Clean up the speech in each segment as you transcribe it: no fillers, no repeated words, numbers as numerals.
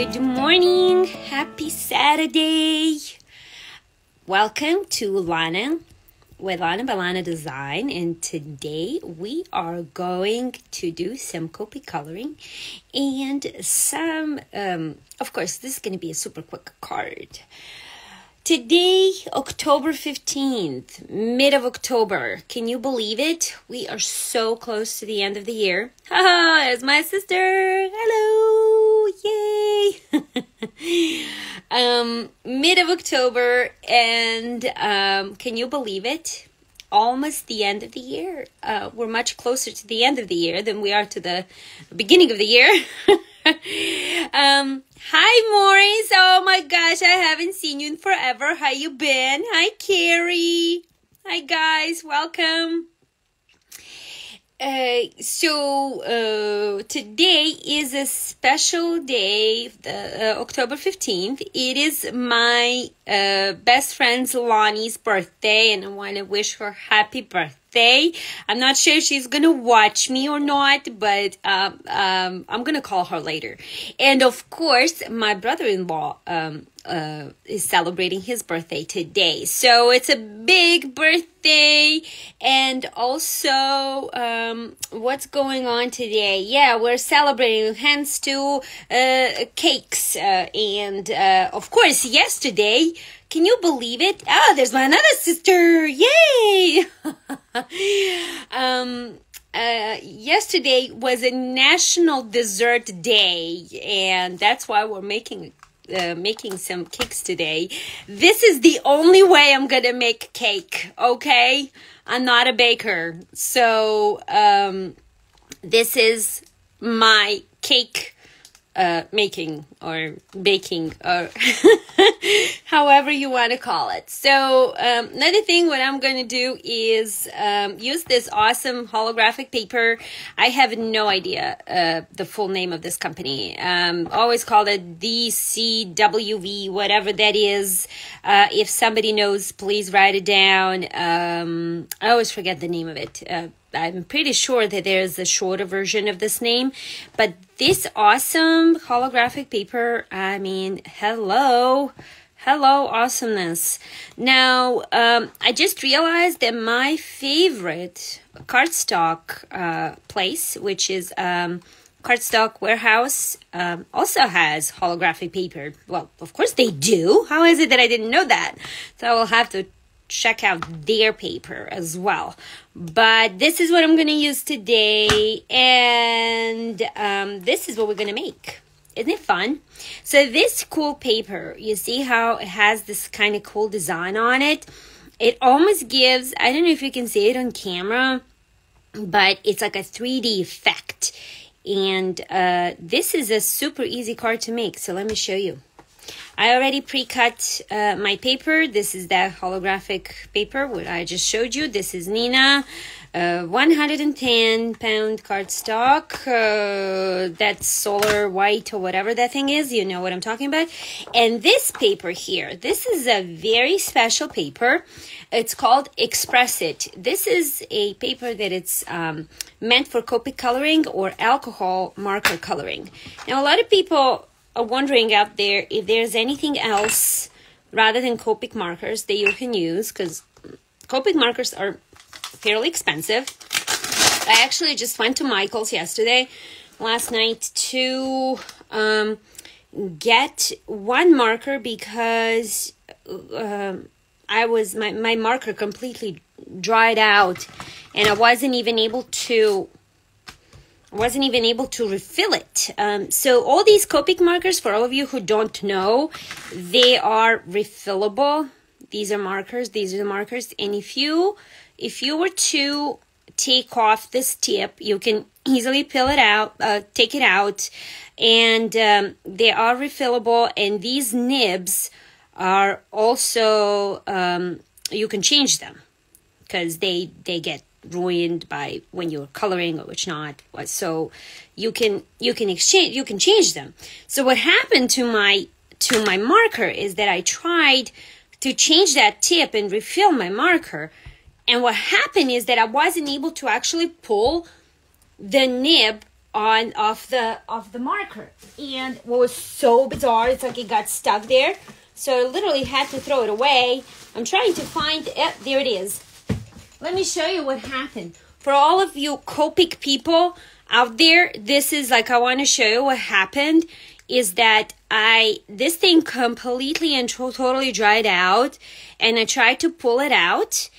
Good morning. Happy Saturday. Welcome to Lana with Lana by Lana Design, and today we are going to do some Copic coloring and some, of course, this is going to be a super quick card. Today, October 15th, mid of October. Can you believe it? We are so close to the end of the year. Haha, there's my sister. Hello. Yay. Mid of October, and can you believe it? Almost the end of the year. We're much closer to the end of the year than we are to the beginning of the year. Hi, Maurice. Oh my gosh, I haven't seen you in forever. How you been? Hi, Carrie. Hi, guys. Welcome. So today is a special day, October 15th. It is my best friend's Lonnie's birthday, and I want to wish her happy birthday. I'm not sure if she's going to watch me or not, but I'm going to call her later. And of course, my brother-in-law is celebrating his birthday today. So it's a big birthday. And also, what's going on today? Yeah, we're celebrating, hence to cakes. And of course, yesterday, can you believe it? Oh, there's my another sister. Yay! Yesterday was a National Dessert Day, and that's why we're making some cakes today. This is the only way I'm gonna make cake, okay? I'm not a baker. So this is my cake making or baking, or however you want to call it. So another thing, what I'm going to do is use this awesome holographic paper. I have no idea the full name of this company. Always call it DCWV, whatever that is. If somebody knows, please write it down. I always forget the name of it. I'm pretty sure that there's a shorter version of this name, but this awesome holographic paper, I mean, hello awesomeness. Now, I just realized that my favorite cardstock place, which is Cardstock Warehouse, also has holographic paper. Well, of course they do. How is it that I didn't know that? So I will have to check out their paper as well. But this is what I'm going to use today, and this is what we're going to make. Isn't it fun? So this cool paper, you see how it has this kind of cool design on it? It almost gives, I don't know if you can see it on camera, but it's like a 3D effect. And this is a super easy card to make, so let me show you. I already pre-cut my paper. This is that holographic paper, what I just showed you. This is Nina, 110-pound cardstock. That's solar white or whatever that thing is. You know what I'm talking about. And this paper here, this is a very special paper. It's called Express It. This is a paper that it's meant for Copic coloring or alcohol marker coloring. Now, a lot of people are wondering out there if there's anything else rather than Copic markers that you can use, because Copic markers are fairly expensive. I actually just went to Michael's last night to get one marker because my marker completely dried out, and I wasn't even able to refill it. So all these Copic markers, for all of you who don't know, they are refillable. These are markers. These are the markers. And if you were to take off this tip, you can easily peel it out, take it out, and they are refillable. And these nibs are also, you can change them because they get ruined by when you're coloring or which not. So you can change them. So what happened to my marker is that I tried to change that tip and refill my marker, and what happened is that I wasn't able to actually pull the nib of the marker. And what was so bizarre, it's like it got stuck there. So I literally had to throw it away. I'm trying to find it. There it is. Let me show you what happened. For all of you Copic people out there, this is like, I want to show you what happened is that this thing completely and totally dried out, and I tried to pull it out.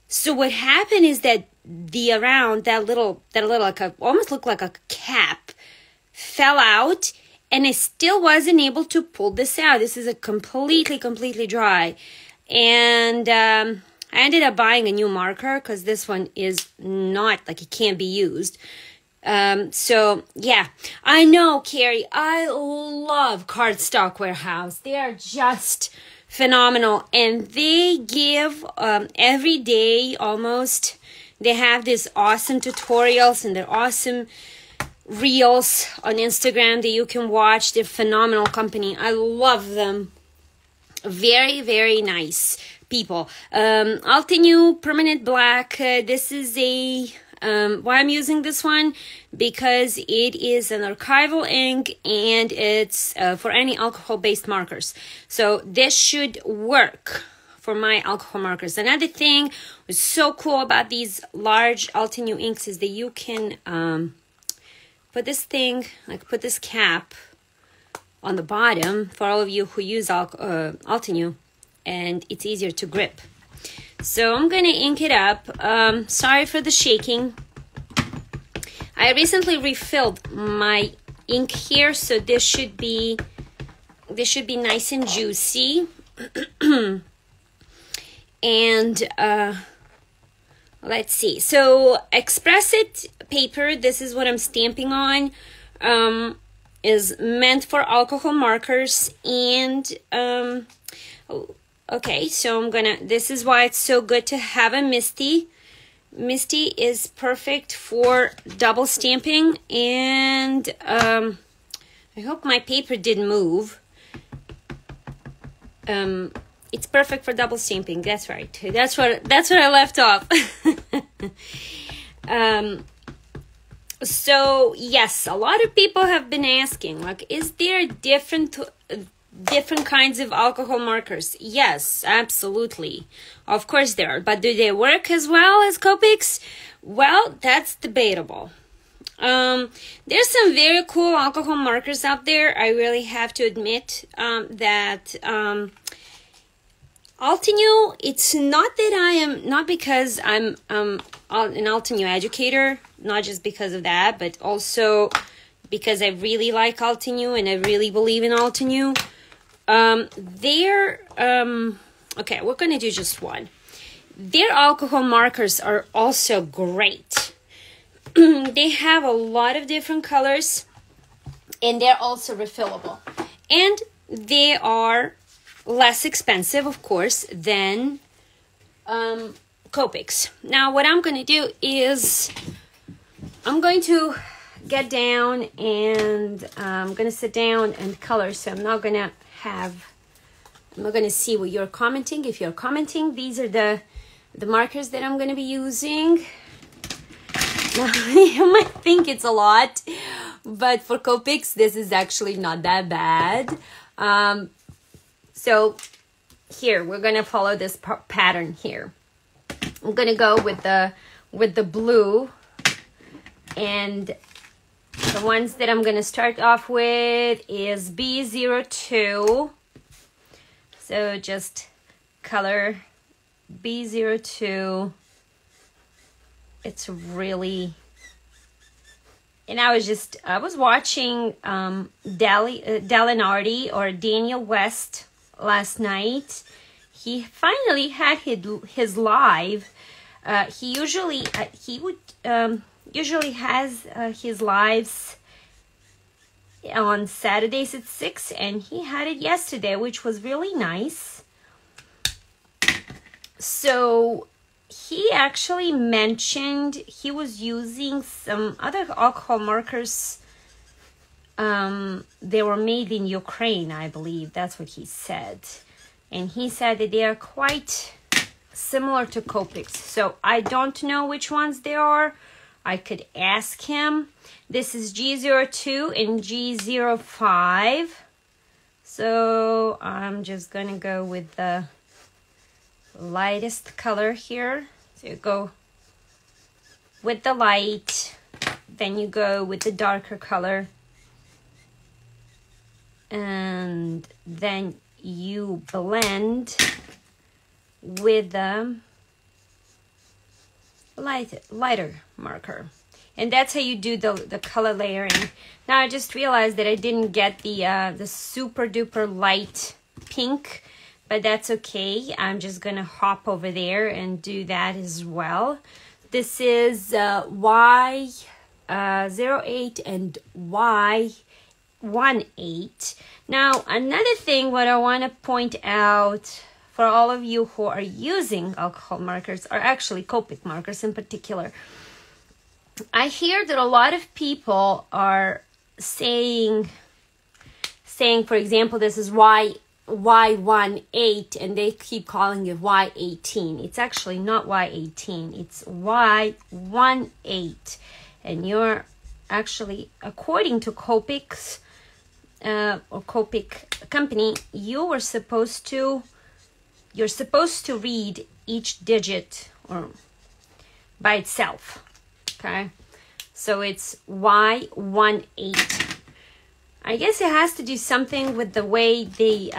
So what happened is that that little like almost looked like a cap fell out, and I still wasn't able to pull this out. This is a completely dry, and I ended up buying a new marker because this one is not, like, it can't be used. So yeah, I know, Carrie, I love Cardstock Warehouse. They are just phenomenal, and they give every day almost. They have these awesome tutorials and they're awesome reels on Instagram that you can watch. They're a phenomenal company. I love them. Very nice people. Altenew Permanent Black. This is why I'm using this one, because it is an archival ink and it's for any alcohol-based markers. So this should work for my alcohol markers. Another thing was so cool about these large Altenew inks is that you can put this cap on the bottom for all of you who use Altenew, and it's easier to grip. So I'm gonna ink it up. Sorry for the shaking. I recently refilled my ink here, so this should be nice and juicy. And let's see. So Express It paper, this is what I'm stamping on, is meant for alcohol markers. And okay, so this is why it's so good to have a Misty. Misty is perfect for double stamping, and I hope my paper didn't move. It's perfect for double stamping. That's right. That's what I left off. So yes, a lot of people have been asking, like, is there different kinds of alcohol markers? Yes, absolutely. Of course there are. But do they work as well as Copics? Well, that's debatable. There's some very cool alcohol markers out there. I really have to admit that Altenew, it's not that I am, not because I'm an Altenew educator, not just because of that, but also because I really like Altenew and I really believe in Altenew. Okay, we're going to do just one. Their alcohol markers are also great. They have a lot of different colors, and they're also refillable. And they are less expensive, of course, than Copics. Now, what I'm going to do is I'm going to get down and I'm going to sit down and color. So I'm not going to see what you're commenting. If you're commenting, these are the markers that I'm going to be using. Now, you might think it's a lot, but for Copics, this is actually not that bad. So here, we're going to follow this pattern here. I'm going to go with the blue, and the ones that I'm going to start off with is B02. So just color B02. It's really, and I was watching Dalinardi or Daniel West last night. He finally had his live. He usually has his lives on Saturdays at 6, and he had it yesterday, which was really nice. So he actually mentioned he was using some other alcohol markers. They were made in Ukraine, I believe. That's what he said. And he said that they are quite similar to Copics. So I don't know which ones they are. I could ask him. This is G02 and G05. So I'm just gonna go with the lightest color here. So you go with the light, then you go with the darker color, and then you blend with the lighter marker. And that's how you do the color layering. Now I just realized that I didn't get the super duper light pink, but that's okay. I'm just gonna hop over there and do that as well. This is Y08 and Y18. Now another thing what I want to point out for all of you who are using alcohol markers, or actually Copic markers in particular, I hear that a lot of people are saying, for example, this is Y18, and they keep calling it Y18. It's actually not Y18, it's Y18. And you're actually, according to Copic's or Copic company, you're supposed to read each digit or by itself. Okay, so it's Y18. I guess it has to do something with the way the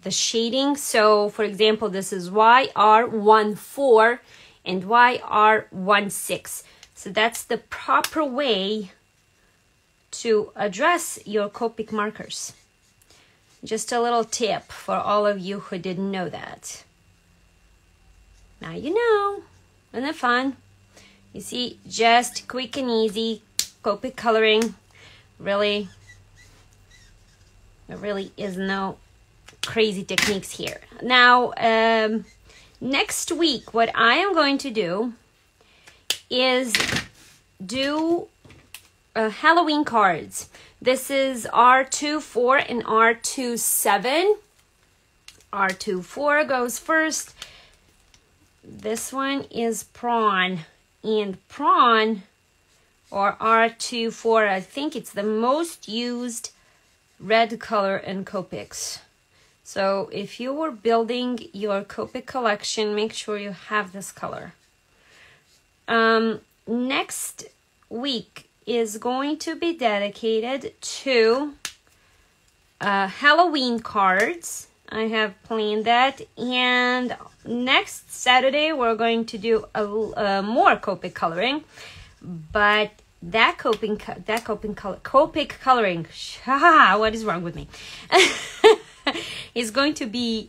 shading. So for example, this is YR14 and YR16. So that's the proper way to address your Copic markers. Just a little tip for all of you who didn't know that. Now you know. Isn't it fun? You see, just quick and easy Copic coloring. Really, there really is no crazy techniques here. Now, next week, what I am going to do is do Halloween cards. This is R24 and R27. R24 goes first. This one is prawn. And prawn, or R24, I think it's the most used red color in Copics. So if you were building your Copic collection, make sure you have this color. Next week is going to be dedicated to Halloween cards. I have planned that, and next Saturday we're going to do more Copic coloring, but that Copic coloring, what is wrong with me? Is going to be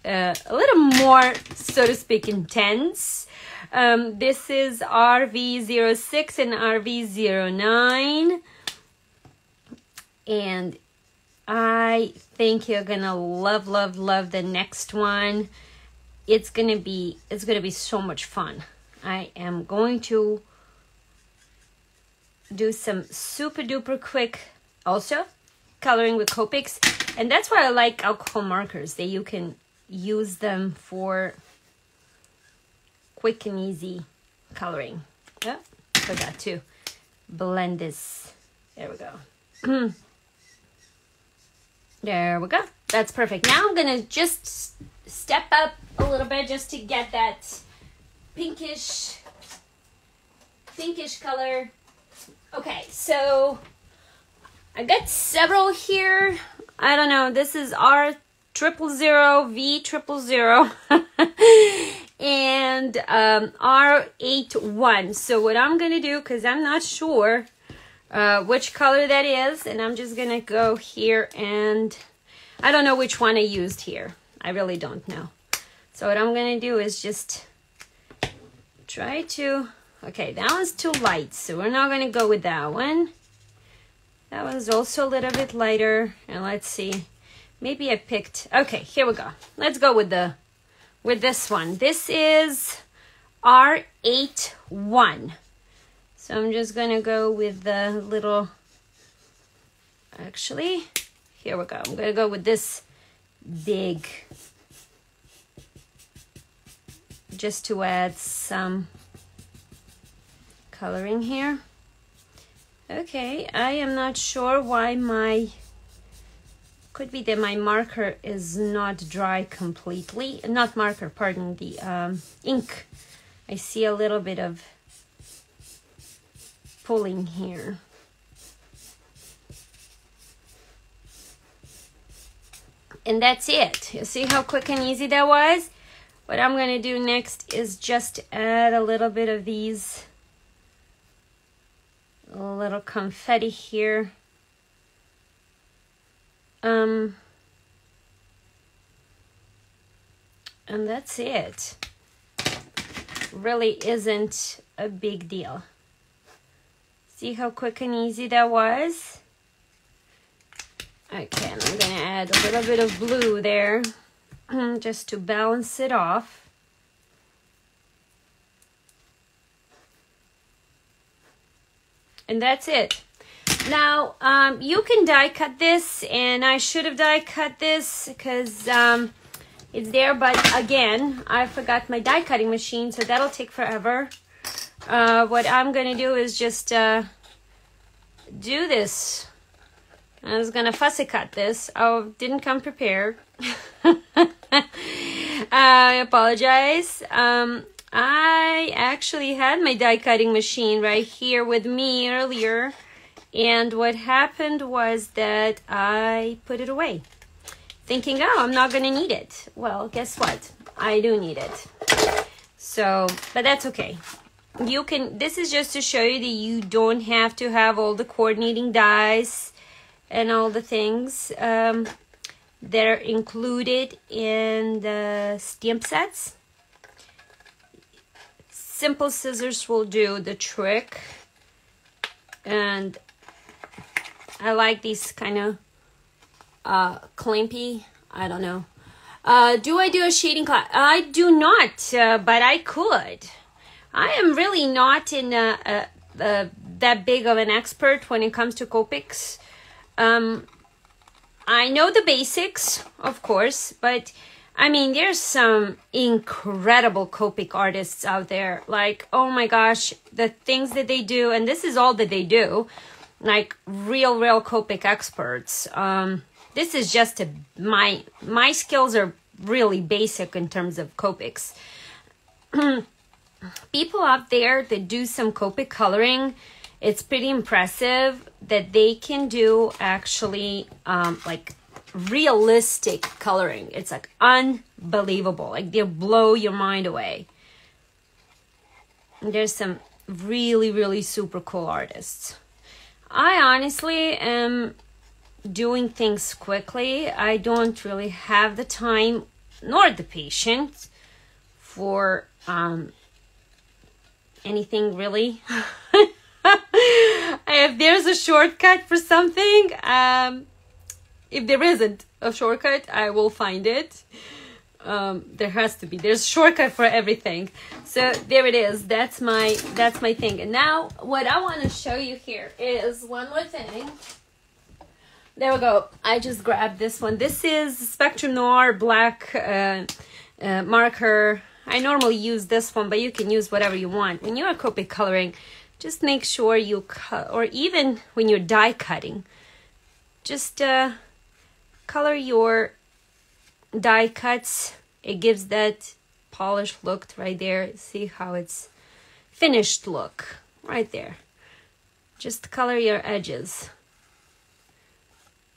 a little more, so to speak, intense. This is RV06 and RV09, and I think you're gonna love the next one. It's gonna be so much fun. I am going to do some super duper quick also coloring with Copics, and that's why I like alcohol markers, that you can use them for quick and easy coloring. Oh, forgot to blend this. There we go. There we go. That's perfect. Now I'm gonna just step up a little bit just to get that pinkish color. Okay, so I got several here. I don't know. This is R000, V000, and R81. So what I'm gonna do, because I'm not sure which color that is, and I'm just gonna go here, and I don't know which one I used here. I really don't know. So what I'm gonna do is just try to, okay, that one's too light, so we're not gonna go with that one. That one's also a little bit lighter, and let's see, maybe I picked, okay, here we go. Let's go with this one. This is R81. So I'm just gonna go with the little, actually, here we go. I'm gonna go with this big, just to add some coloring here. Okay, I am not sure why could be that my marker is not dry completely. Not marker, pardon, the ink. I see a little bit of pulling here. And that's it. You see how quick and easy that was? What I'm going to do next is just add a little bit of these little confetti here. And that's it. Really isn't a big deal. See how quick and easy that was? Okay, and I'm gonna add a little bit of blue there just to balance it off. And that's it. Now, you can die cut this, and I should have die cut this because it's there, but again, I forgot my die cutting machine, so that'll take forever. What I'm gonna do is just do this. I was gonna fussy cut this. I didn't come prepared. I apologize. I actually had my die cutting machine right here with me earlier, and what happened was that I put it away, thinking, oh, I'm not gonna need it. Well, guess what? I do need it. So, but that's okay. You can, this is just to show you that you don't have to have all the coordinating dies and all the things that are included in the stamp sets. Simple scissors will do the trick. And I like these kind of clampy, I don't know. Do I do a shading class? I do not, but I could. I am really not in that big of an expert when it comes to Copics. I know the basics, of course, but I mean, there's some incredible Copic artists out there. Like, oh my gosh, the things that they do, and this is all that they do, like real Copic experts. This is just my skills are really basic in terms of Copics. People out there that do some Copic coloring, it's pretty impressive that they can do actually like realistic coloring. It's like unbelievable. Like they'll blow your mind away. And there's some really super cool artists. I honestly am doing things quickly. I don't really have the time nor the patience for anything really. If there's a shortcut for something, if there isn't a shortcut, I will find it. There has to be. There's a shortcut for everything. So there it is. That's my thing. And now what I want to show you here is one more thing. There we go. I just grabbed this one. This is Spectrum Noir black marker. I normally use this one, but you can use whatever you want. When you're Copic coloring, just make sure you cut, or even when you're die cutting, just color your die cuts. It gives that polished look right there. See how it's finished look right there. Just color your edges.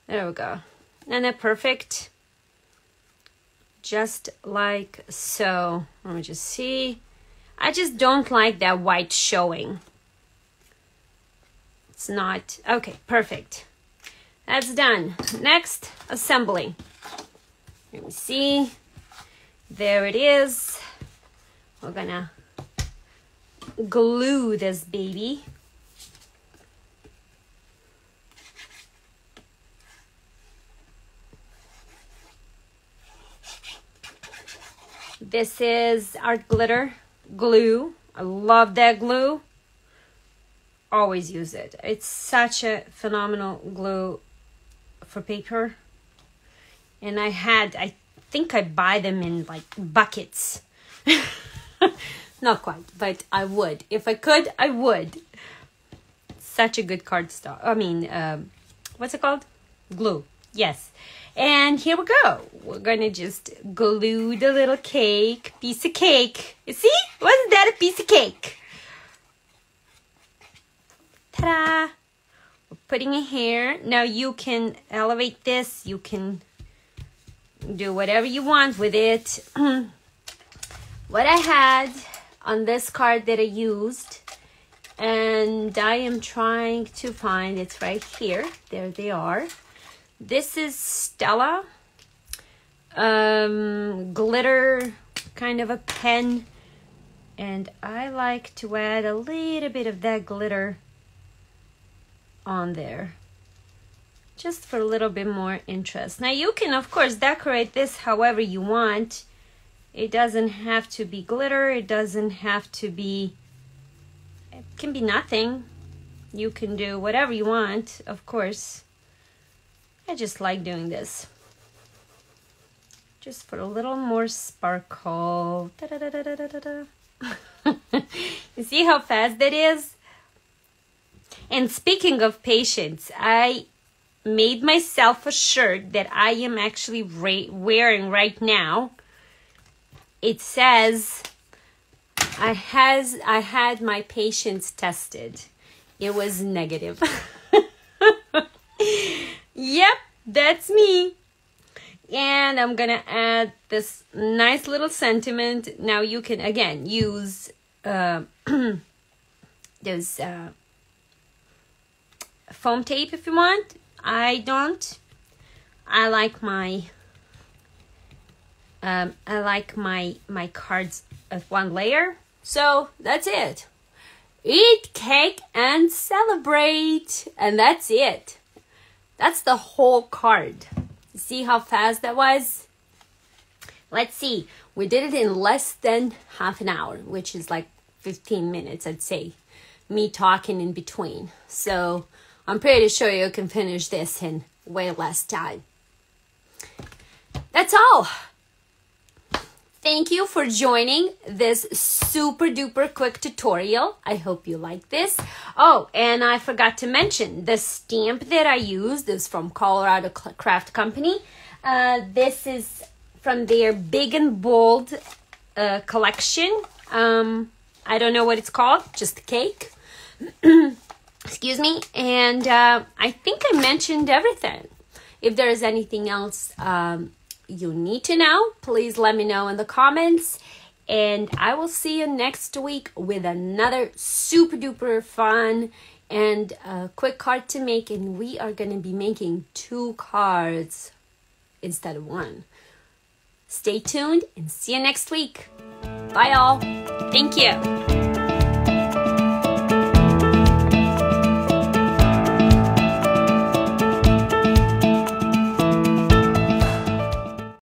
There we go. And they're perfect. Just like so. Let me just see. I just don't like that white showing. It's not. Okay, perfect. That's done. Next, assembly. Let me see. There it is. We're gonna glue this baby. This is Art Glitter glue. I love that glue. Always use it. It's such a phenomenal glue for paper. And I think I buy them in like buckets. Not quite, but I would. If I could, I would. Such a good cardstock. I mean, what's it called? Glue. Yes. And here we go. We're going to just glue the little cake. Piece of cake. You see? Wasn't that a piece of cake? Ta-da! We're putting it here. Now you can elevate this. You can do whatever you want with it. What I had on this card that I used, and I am trying to find, it's right here. There they are. This is Stella glitter kind of a pen, and I like to add a little bit of that glitter on there just for a little bit more interest. Now you can of course decorate this however you want. It doesn't have to be glitter, it doesn't have to be, it can be nothing. You can do whatever you want, of course. I just like doing this just for a little more sparkle. You see how fast that is? And speaking of patience, I made myself a shirt that I am actually wearing right now. It says, I had my patience tested. It was negative. Yep, that's me. And I'm gonna add this nice little sentiment. Now you can again use those foam tape if you want. I don't. I like my my cards of one layer. So that's it. Eat cake and celebrate. And that's it. That's the whole card. See how fast that was? Let's see. We did it in less than half an hour, which is like 15 minutes, I'd say. Me talking in between. So I'm pretty sure you can finish this in way less time. That's all. Thank you for joining this super duper quick tutorial. I hope you like this. Oh, and I forgot to mention the stamp that I used is from Colorado Craft Company. This is from their Big&Bold collection. I don't know what it's called, just a cake. Excuse me. And I think I mentioned everything. If there is anything else you need to know, please let me know in the comments, and I will see you next week with another super duper fun and quick card to make, and we are going to be making 2 cards instead of 1. Stay tuned and see you next week. Bye all. Thank you.